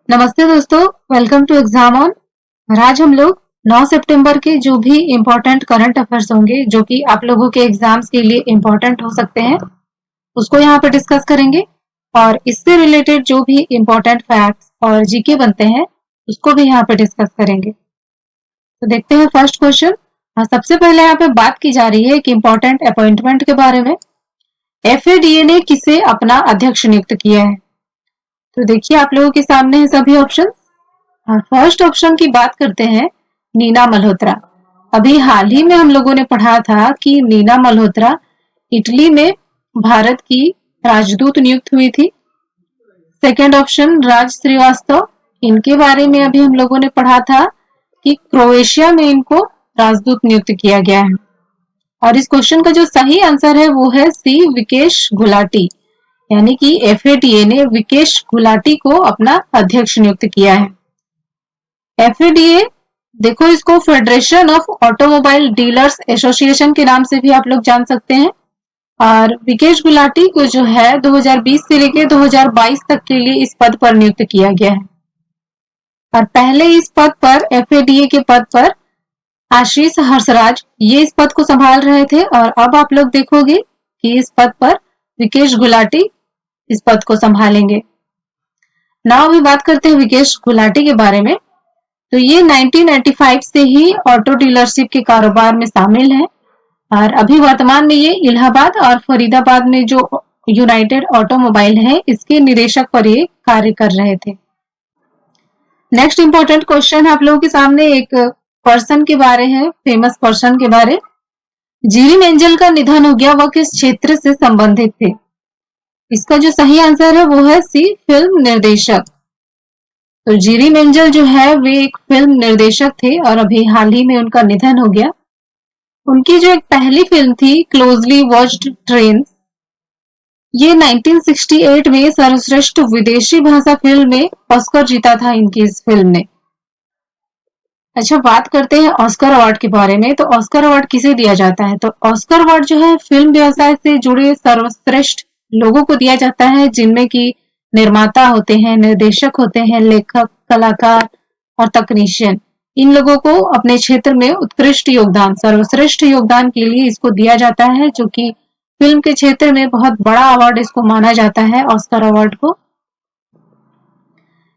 नमस्ते दोस्तों, welcome to exam on. और आज हम लोग 9 सितंबर के जो भी इम्पोर्टेंट करंट अफेयर्स होंगे जो कि आप लोगों के एग्जाम्स के लिए इम्पोर्टेंट हो सकते हैं उसको यहाँ पे डिस्कस करेंगे। और इससे रिलेटेड जो भी इम्पोर्टेंट फैक्ट्स और जीके बनते हैं उसको भी यहाँ पे डिस्कस करेंगे। तो देखते हैं फर्स्ट क्वेश्चन। सबसे पहले यहाँ पे बात की जा रही है एक इम्पोर्टेंट अपॉइंटमेंट के बारे में। एफएडीए ने किसे अपना अध्यक्ष नियुक्त किया है? तो देखिए आप लोगों के सामने है सभी ऑप्शन। फर्स्ट ऑप्शन की बात करते हैं, नीना मल्होत्रा। अभी हाल ही में हम लोगों ने पढ़ा था कि नीना मल्होत्रा इटली में भारत की राजदूत नियुक्त हुई थी। सेकंड ऑप्शन, राज श्रीवास्तव। इनके बारे में अभी हम लोगों ने पढ़ा था कि क्रोएशिया में इनको राजदूत नियुक्त किया गया है। और इस क्वेश्चन का जो सही आंसर है वो है सी, विकेश गुलाटी। यानी कि एफएडीए ने विकेश गुलाटी को अपना अध्यक्ष नियुक्त किया है। एफएडीए, देखो इसको federation of automobile dealers association के नाम से भी आप लोग जान सकते हैं। और विकेश गुलाटी को जो है 2020 से लेकर 2022 तक के लिए इस पद पर नियुक्त किया गया है। और पहले इस पद पर, एफएडीए के पद पर आशीष हर्षराज ये इस पद को संभाल रहे थे। और अब आप लोग देखोगे कि इस पद पर विकेश गुलाटी इस पद को संभालेंगे। नाउ अभी बात करते हैं विकेश गुलाटी के बारे में। तो ये 1995 से ही ऑटो डीलरशिप के कारोबार में शामिल है। और अभी वर्तमान में ये इलाहाबाद और फरीदाबाद में जो यूनाइटेड ऑटोमोबाइल है इसके निदेशक पर ये कार्य कर रहे थे। नेक्स्ट इंपॉर्टेंट क्वेश्चन आप लोगों के सामने एक पर्सन के बारे है, फेमस पर्सन के बारे। जीरी मेंजल का निधन हो गया, वह किस क्षेत्र से संबंधित थे? इसका जो सही आंसर है वो है सी, फिल्म निर्देशक। तो जीरी मेंजल जो है वे एक फिल्म निर्देशक थे और अभी हाल ही में उनका निधन हो गया। उनकी जो एक पहली फिल्म थी क्लोजली वॉच्ड ट्रेन, ये 1968 में सर्वश्रेष्ठ विदेशी भाषा फिल्म में ऑस्कर जीता था इनकी इस फिल्म ने। अच्छा, बात करते हैं ऑस्कर अवार्ड के बारे में। तो ऑस्कर अवार्ड किसे दिया जाता है? तो ऑस्कर अवार्ड जो है फिल्म व्यवसाय से जुड़े सर्वश्रेष्ठ लोगों को दिया जाता है, जिनमें की निर्माता होते हैं, निर्देशक होते हैं, लेखक, कलाकार और तकनीशियन। इन लोगों को अपने क्षेत्र में उत्कृष्ट योगदान, सर्वश्रेष्ठ योगदान के लिए इसको दिया जाता है, जो कि फिल्म के क्षेत्र में बहुत बड़ा अवार्ड इसको माना जाता है, ऑस्कर अवार्ड को।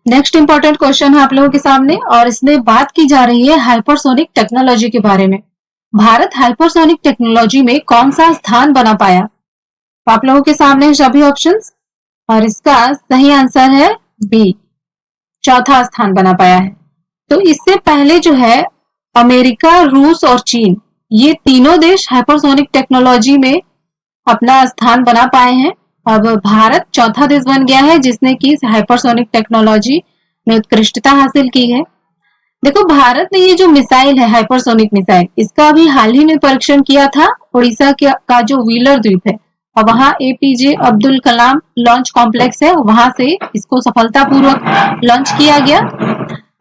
नेक्स्ट इंपॉर्टेंट क्वेश्चन है आप लोगों के सामने और इसमें बात की जा रही है हाइपरसोनिक टेक्नोलॉजी के बारे में। भारत हाइपरसोनिक टेक्नोलॉजी में कौन सा स्थान बना पाया? तो आप लोगों के सामने सभी ऑप्शंस और इसका सही आंसर है बी, चौथा स्थान बना पाया है। तो इससे पहले जो है अमेरिका, रूस और चीन, ये तीनों देश हाइपरसोनिक टेक्नोलॉजी में अपना स्थान बना पाए हैं। अब भारत चौथा देश बन गया है जिसने की हाइपरसोनिक टेक्नोलॉजी में उत्कृष्टता हासिल की है। देखो, भारत ने ये जो मिसाइल है, हाइपरसोनिक मिसाइल, इसका अभी हाल ही में परीक्षण किया था उड़ीसा का जो व्हीलर द्वीप है और वहां APJ Abdul Kalam launch complex है, वहां से इसको सफलतापूर्वक लॉन्च किया गया।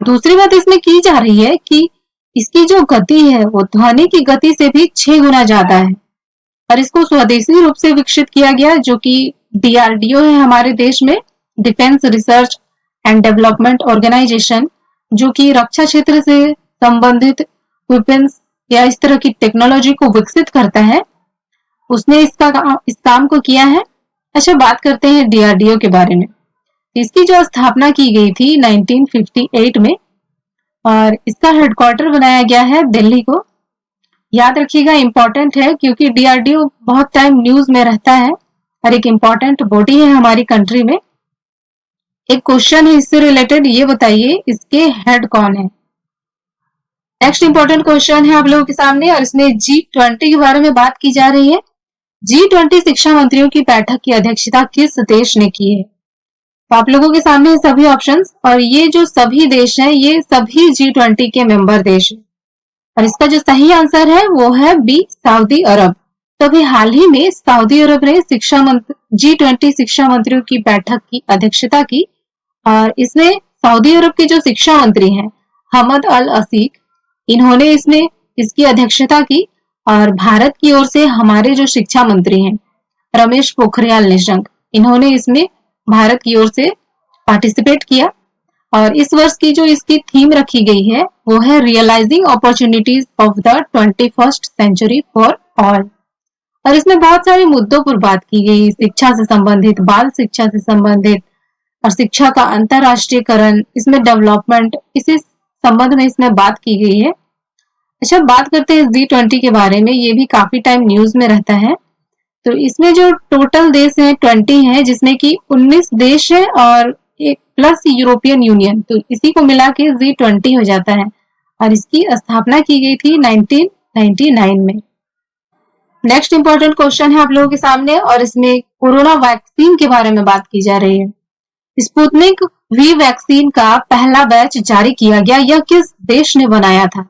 दूसरी बात इसमें की जा रही है कि इसकी जो गति है वो ध्वनि की गति से भी 6 गुना ज्यादा है और इसको स्वदेशी रूप से विकसित किया गया, जो कि डीआरडीओ है हमारे देश में, defence research and development organisation, जो कि रक्षा क्षेत्र से संबंधित वेपन्स या इस तरह की टेक्नोलॉजी को विकसित करता है, उसने इस काम को किया है। अच्छा, बात करते हैं डीआरडीओ के बारे में। इसकी जो स्थापना की गई थी 1958 में और इसका हेडक्वार्टर बनाया गया है दिल्ली को। याद रखिएगा, इंपॉर्टेंट है क्योंकि डीआरडीओ बहुत टाइम न्यूज में रहता है और एक इंपॉर्टेंट बॉडी है हमारी कंट्री में। एक क्वेश्चन है इससे रिलेटेड, ये बताइए इसके हेड कौन है? नेक्स्ट इंपॉर्टेंट क्वेश्चन है आप लोगों के सामने और इसमें G20 के बारे में बात की जा रही है। G20 शिक्षा मंत्रियों की बैठक की अध्यक्षता किस देश ने की है? तो आप लोगों के सामने सभी ऑप्शंस और ये जो सभी देश हैं ये सभी G20 के मेंबर देश हैं और इसका जो सही आंसर है वो है बी, सऊदी अरब। तो अभी हाल ही में सऊदी अरब ने G20 शिक्षा मंत्रियों की बैठक की अध्यक्षता की और इसमें सऊदी अरब के जो शिक्षा मंत्री हैं हमद अल असीक, इन्होंने इसमें इसकी अध्यक्षता की और भारत की ओर से हमारे जो शिक्षा मंत्री हैं रमेश पोखरियाल निशंक, इन्होंने इसमें भारत की ओर से पार्टिसिपेट किया और इस वर्ष की जो इसकी थीम रखी गई है वो है realising opportunities of the 21st century for all. और इसमें बहुत सारे मुद्दों पर बात की गई, शिक्षा से संबंधित, बाल शिक्षा से संबंधित और शिक्षा का अंतरराष्ट्रीयकरण, इसमें डेवलपमेंट, इसी संबंध में इसमें बात की गई है। अच्छा, बात करते हैं G20 के बारे में। ये भी काफी टाइम न्यूज में रहता है। तो इसमें जो टोटल देश है 20 है, जिसमें कि 19 देश है और एक प्लस यूरोपियन यूनियन, तो इसी को मिला के G20 हो जाता है। और इसकी स्थापना की गई थी 1999 में। नेक्स्ट इंपॉर्टेंट क्वेश्चन है आप लोगों के सामने, और इसमें कोरोना वैक्सीन के बारे में बात की जा रही है। स्पुतनिक वी वैक्सीन का पहला बैच जारी किया गया, यह किस देश ने बनाया था?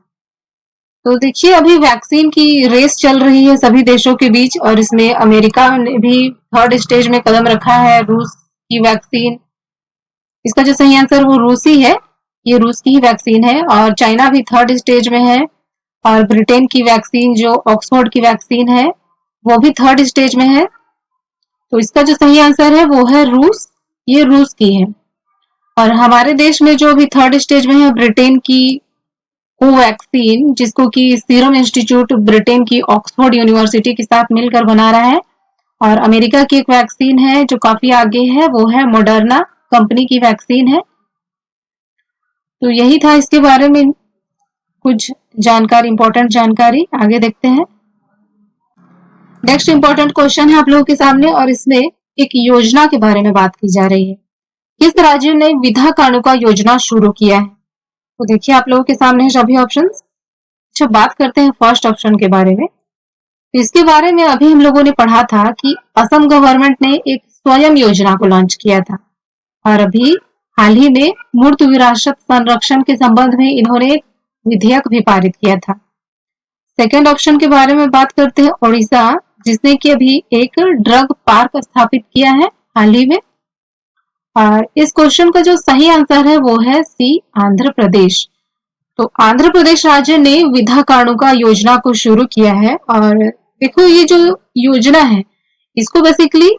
तो देखिए, अभी वैक्सीन की रेस चल रही है सभी देशों के बीच, और इसमें अमेरिका ने भी 3rd स्टेज में कदम रखा है। रूस की वैक्सीन, इसका जो सही आंसर वो रूसी है, ये रूस की ही वैक्सीन है। और चाइना भी 3rd स्टेज में है। और ब्रिटेन की वैक्सीन जो ऑक्सफोर्ड की वैक्सीन है वो भी 3rd स्टेज में है। तो इसका जो सही आंसर है वो है रूस, ये रूस की है। और हमारे देश में जो अभी 3rd स्टेज में है ब्रिटेन की कोवैक्सीन, जिसको कि सीरम इंस्टीट्यूट ब्रिटेन की ऑक्सफोर्ड यूनिवर्सिटी के साथ मिलकर बना रहा है। और अमेरिका की एक वैक्सीन है जो काफी आगे है, वो है मॉडर्ना कंपनी की वैक्सीन है। तो यही था इसके बारे में कुछ जानकारी, इंपॉर्टेंट जानकारी। आगे देखते हैं। नेक्स्ट इंपॉर्टेंट क्वेश्चन है आप लोगों के सामने, और इसमें एक योजना के बारे में बात की जा रही है। किस राज्य ने विधा कानुका योजना शुरू किया है? तो देखिए, आप लोगों के सामने है सभी ऑप्शंस। अच्छा, बात करते हैं फर्स्ट ऑप्शन के बारे में। तो इसके बारे में अभी हम लोगों ने पढ़ा था कि असम गवर्नमेंट ने एक स्वयं योजना को लॉन्च किया था। और अभी हाल ही में मूर्त विरासत संरक्षण के संबंध में इन्होंने एक विधेयक भी पारित किया था। सेकेंड ऑप्शन के बारे में बात करते हैं ओडिशा, जिसने कि अभी एक ड्रग पार्क स्थापित किया है हाल ही में। और इस क्वेश्चन का जो सही आंसर है वो है सी, आंध्र प्रदेश। तो आंध्र प्रदेश राज्य ने विधा कानुका योजना को शुरू किया है। और देखो, ये जो योजना है इसको बेसिकली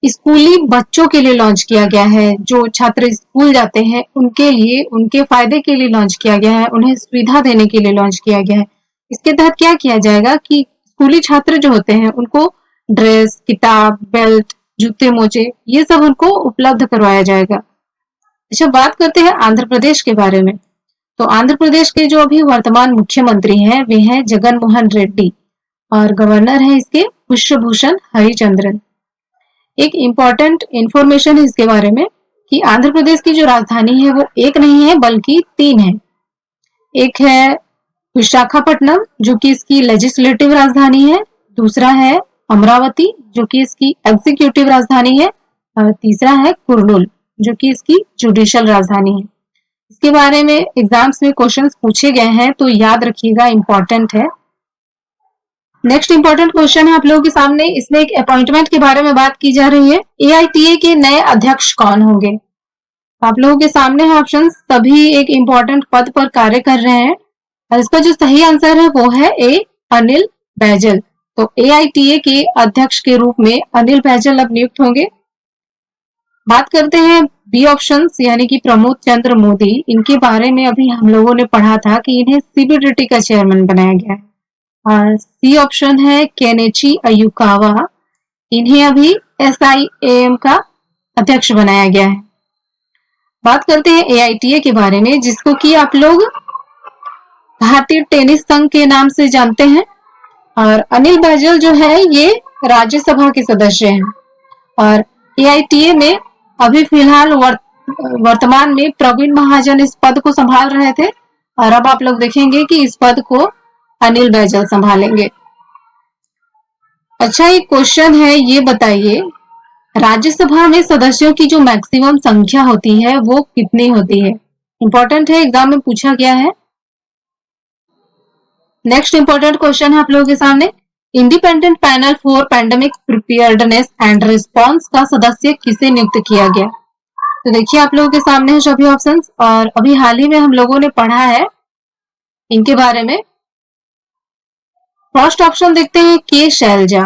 स्कूली बच्चों के लिए लॉन्च किया गया है। जो छात्र स्कूल जाते हैं उनके लिए, उनके फायदे के लिए लॉन्च किया गया है, उन्हें सुविधा देने के लिए लॉन्च किया गया है। इसके तहत क्या किया जाएगा कि स्कूली छात्र जो होते हैं उनको ड्रेस, किताब, बेल्ट, जूते, मोजे, ये सब उनको उपलब्ध करवाया जाएगा। अच्छा, बात करते हैं आंध्र प्रदेश के बारे में। तो आंध्र प्रदेश के जो अभी वर्तमान मुख्यमंत्री हैं वे हैं जगन मोहन रेड्डी, और गवर्नर है इसके पुष्पभूषण हरिचंद्रन। एक इम्पॉर्टेंट इंफॉर्मेशन है इसके बारे में कि आंध्र प्रदेश की जो राजधानी है वो एक नहीं है बल्कि 3 है। एक है विशाखापट्टनम, जो कि इसकी लेजिस्लेटिव राजधानी है। दूसरा है अमरावती, जो कि इसकी एग्जीक्यूटिव राजधानी है। और तीसरा है कुर्नूल, जो कि इसकी जुडिशियल राजधानी है। इसके बारे में एग्जाम्स में क्वेश्चंस पूछे गए हैं, तो याद रखिएगा, इंपॉर्टेंट है। नेक्स्ट इंपॉर्टेंट क्वेश्चन है आप लोगों के सामने। इसमें एक अपॉइंटमेंट के बारे में बात की जा रही है। AITA के नए अध्यक्ष कौन होंगे? आप लोगों के सामने है ऑप्शन। सभी एक इंपॉर्टेंट पद पर कार्य कर रहे हैं, और इसका जो सही आंसर है वो है ए, अनिल बैजल। तो AITA के अध्यक्ष के रूप में अनिल बैजल अब नियुक्त होंगे। बात करते हैं बी ऑप्शन, यानी कि प्रमोद चंद्र मोदी। इनके बारे में अभी हम लोगों ने पढ़ा था कि इन्हें CBDT का चेयरमैन बनाया गया है। और सी ऑप्शन है केनेची अयुकावा, इन्हें अभी SIAM का अध्यक्ष बनाया गया है। बात करते हैं AITA के बारे में, जिसको कि आप लोग भारतीय टेनिस संघ के नाम से जानते हैं। और अनिल बैजल जो है ये राज्यसभा के सदस्य हैं। और AITA में अभी फिलहाल वर्तमान में प्रवीण महाजन इस पद को संभाल रहे थे, और अब आप लोग देखेंगे कि इस पद को अनिल बैजल संभालेंगे। अच्छा, एक क्वेश्चन है, ये बताइए राज्यसभा में सदस्यों की जो मैक्सिमम संख्या होती है वो कितनी होती है? इंपॉर्टेंट है, एग्जाम में पूछा गया है। नेक्स्ट इंपॉर्टेंट क्वेश्चन है आप लोगों के सामने। Independent panel for pandemic preparedness and response का सदस्य किसे नियुक्त किया गया? तो देखिए, आप लोगों के सामने है सभी ऑप्शंस, और अभी हाल ही में हम लोगों ने पढ़ा है इनके बारे में। फर्स्ट ऑप्शन देखते हैं के शैलजा।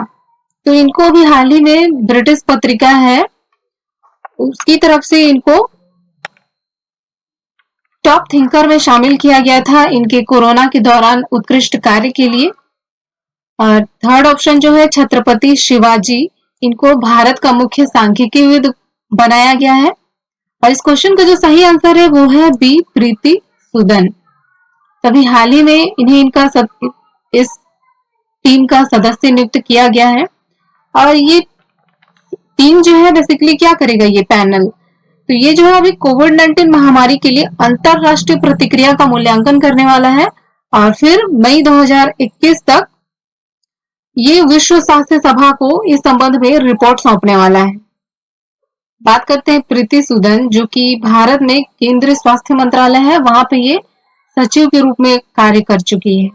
तो इनको भी हाल ही में ब्रिटिश पत्रिका है उसकी तरफ से इनको टॉप थिंकर में शामिल किया गया था इनके कोरोना के दौरान उत्कृष्ट कार्य के लिए। और थर्ड ऑप्शन जो है छत्रपति शिवाजी, इनको भारत का मुख्य सांख्यिकीविद बनाया गया है। और इस क्वेश्चन का जो सही आंसर है वो है बी, प्रीति सूदन। तभी हाल ही में इन्हें इस टीम का सदस्य नियुक्त किया गया है। और ये टीम जो है बेसिकली क्या करेगा ये पैनल, तो ये जो है अभी कोविड-19 महामारी के लिए अंतरराष्ट्रीय प्रतिक्रिया का मूल्यांकन करने वाला है और फिर मई 2021 तक ये विश्व स्वास्थ्य सभा को इस संबंध में रिपोर्ट सौंपने वाला है। बात करते हैं प्रीति सूदन, जो कि भारत में केंद्रीय स्वास्थ्य मंत्रालय है, वहां पे ये सचिव के रूप में कार्य कर चुकी है।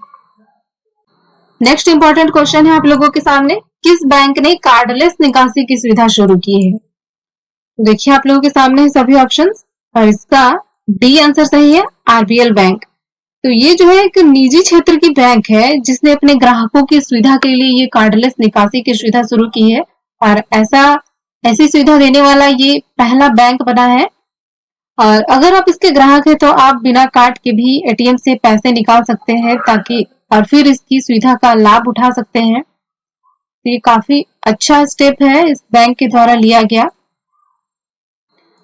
नेक्स्ट इंपॉर्टेंट क्वेश्चन है आप लोगों के सामने, किस बैंक ने कार्डलेस निकासी की सुविधा शुरू की है? तो देखिए आप लोगों के सामने है सभी ऑप्शंस और इसका डी आंसर सही है, आरबीएल बैंक। तो ये जो है एक निजी क्षेत्र की बैंक है जिसने अपने ग्राहकों की सुविधा के लिए ये कार्डलेस निकासी की सुविधा शुरू की है और ऐसी सुविधा देने वाला ये पहला बैंक बना है। और अगर आप इसके ग्राहक हैं तो आप बिना कार्ड के भी एटीएम से पैसे निकाल सकते हैं ताकि और फिर इसकी सुविधा का लाभ उठा सकते हैं। तो ये काफी अच्छा स्टेप है इस बैंक के द्वारा लिया गया।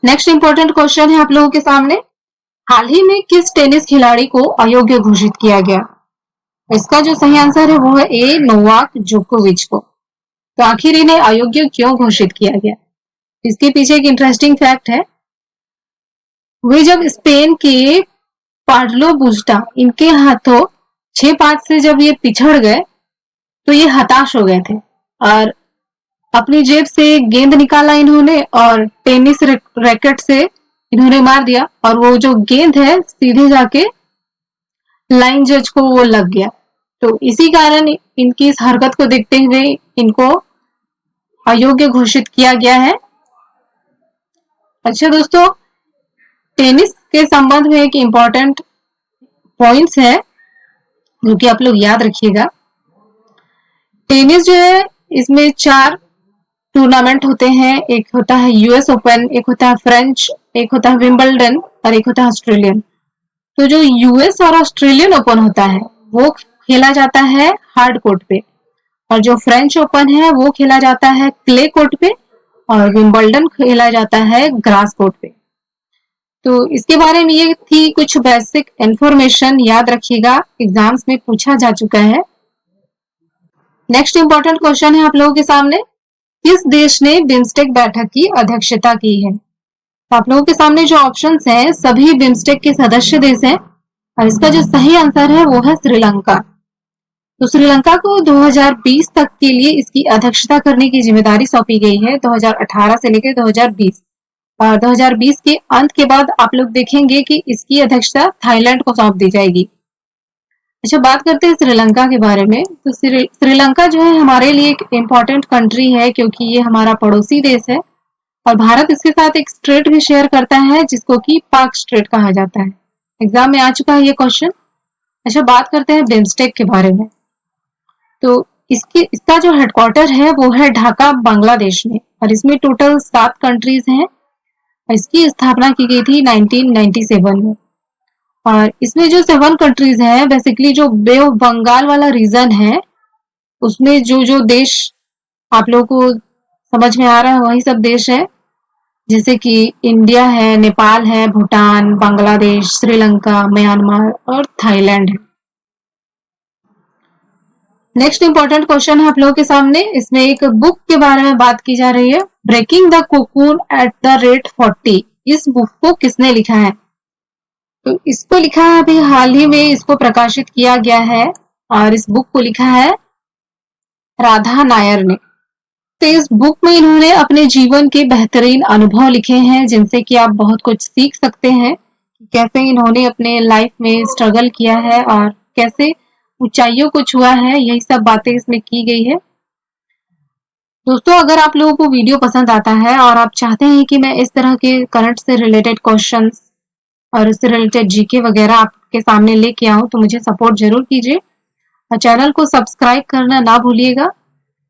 नेक्स्ट इंपॉर्टेंट क्वेश्चन है आप लोगों के सामने, हाल ही में किस टेनिस खिलाड़ी को अयोग्य घोषित किया गया? इसका जो सही आंसर है वो है ए, नोवाक जोकोविच को। तो आखिर इन्हें अयोग्य क्यों घोषित किया गया? इसके पीछे एक इंटरेस्टिंग फैक्ट है, वे जब स्पेन के पाब्लो बुस्टा इनके हाथों 6-5 से जब ये पिछड़ गए तो ये हताश हो गए थे और अपनी जेब से गेंद निकाला इन्होंने और टेनिस रैकेट से इन्होंने मार दिया और वो जो गेंद है सीधे जाके लाइन जज को वो लग गया। तो इसी कारण इनकी इस हरकत को देखते हुए इनको अयोग्य घोषित किया गया है। अच्छा दोस्तों, टेनिस के संबंध में एक इम्पोर्टेंट पॉइंट्स है जो कि आप लोग याद रखिएगा। टेनिस जो है इसमें 4 टूर्नामेंट होते हैं, एक होता है यूएस ओपन, एक होता है फ्रेंच, एक होता है विंबलडन और एक होता है ऑस्ट्रेलियन। तो जो यूएस और ऑस्ट्रेलियन ओपन होता है वो खेला जाता है हार्ड कोर्ट पे और जो फ्रेंच ओपन है वो खेला जाता है क्ले कोर्ट पे और विंबलडन खेला जाता है ग्रास कोर्ट पे। तो इसके बारे में ये थी कुछ बेसिक इंफॉर्मेशन, याद रखिएगा, एग्जाम्स में पूछा जा चुका है। नेक्स्ट इंपॉर्टेंट क्वेश्चन है आप लोगों के सामने, किस देश ने बिम्स्टेक बैठक की अध्यक्षता की है? तो आप लोगों के सामने जो ऑप्शंस हैं सभी बिम्स्टेक के सदस्य देश हैं और इसका जो सही आंसर है वो है श्रीलंका। तो श्रीलंका को 2020 तक के लिए इसकी अध्यक्षता करने की जिम्मेदारी सौंपी गई है, 2018 से लेकर 2020। और 2020 के अंत के बाद आप लोग देखेंगे कि इसकी अध्यक्षता थाईलैंड को सौंप दी जाएगी। अच्छा, बात करते हैं श्रीलंका के बारे में। तो श्रीलंका जो है हमारे लिए एक इम्पोर्टेंट कंट्री है क्योंकि ये हमारा पड़ोसी देश है और भारत इसके साथ एक स्ट्रेट भी शेयर करता है जिसको कि पाक स्ट्रेट कहा जाता है। एग्जाम में आ चुका है ये क्वेश्चन। अच्छा, बात करते हैं बिम्स्टेक के बारे में। तो इसका जो हेडक्वार्टर है वो है ढाका, बांग्लादेश में और इसमें टोटल 7 कंट्रीज हैं। इसकी स्थापना की गई थी 1997 में और इसमें जो 7 कंट्रीज हैं बेसिकली जो बे ऑफ बंगाल वाला रीजन है उसमें जो देश आप लोगों को समझ में आ रहा है वही सब देश है, जैसे कि इंडिया है, नेपाल है, भूटान, बांग्लादेश, श्रीलंका, म्यांमार और थाईलैंड है। नेक्स्ट इंपॉर्टेंट क्वेश्चन है आप लोगों के सामने, इसमें एक बुक के बारे में बात की जा रही है, breaking the cocoon at the rate 40। इस बुक को किसने लिखा है? तो इसको लिखा है अभी हाल ही में इसको प्रकाशित किया गया है और इस बुक को लिखा है राधा नायर ने। तो इस बुक में इन्होंने अपने जीवन के बेहतरीन अनुभव लिखे हैं जिनसे कि आप बहुत कुछ सीख सकते हैं, कैसे इन्होंने अपने लाइफ में स्ट्रगल किया है और कैसे ऊंचाइयों को छुआ है, यही सब बातें इसमें की गई है। दोस्तों, अगर आप लोगों को वीडियो पसंद आता है और आप चाहते हैं कि मैं इस तरह के करंट से रिलेटेड क्वेश्चंस और इससे रिलेटेड जीके वगैरह आपके सामने लेके आऊं तो मुझे सपोर्ट जरूर कीजिए और चैनल को सब्सक्राइब करना ना भूलिएगा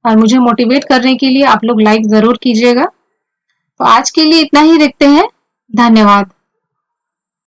और मुझे मोटिवेट करने के लिए आप लोग लाइक जरूर कीजिएगा। तो आज के लिए इतना ही, देखते हैं, धन्यवाद।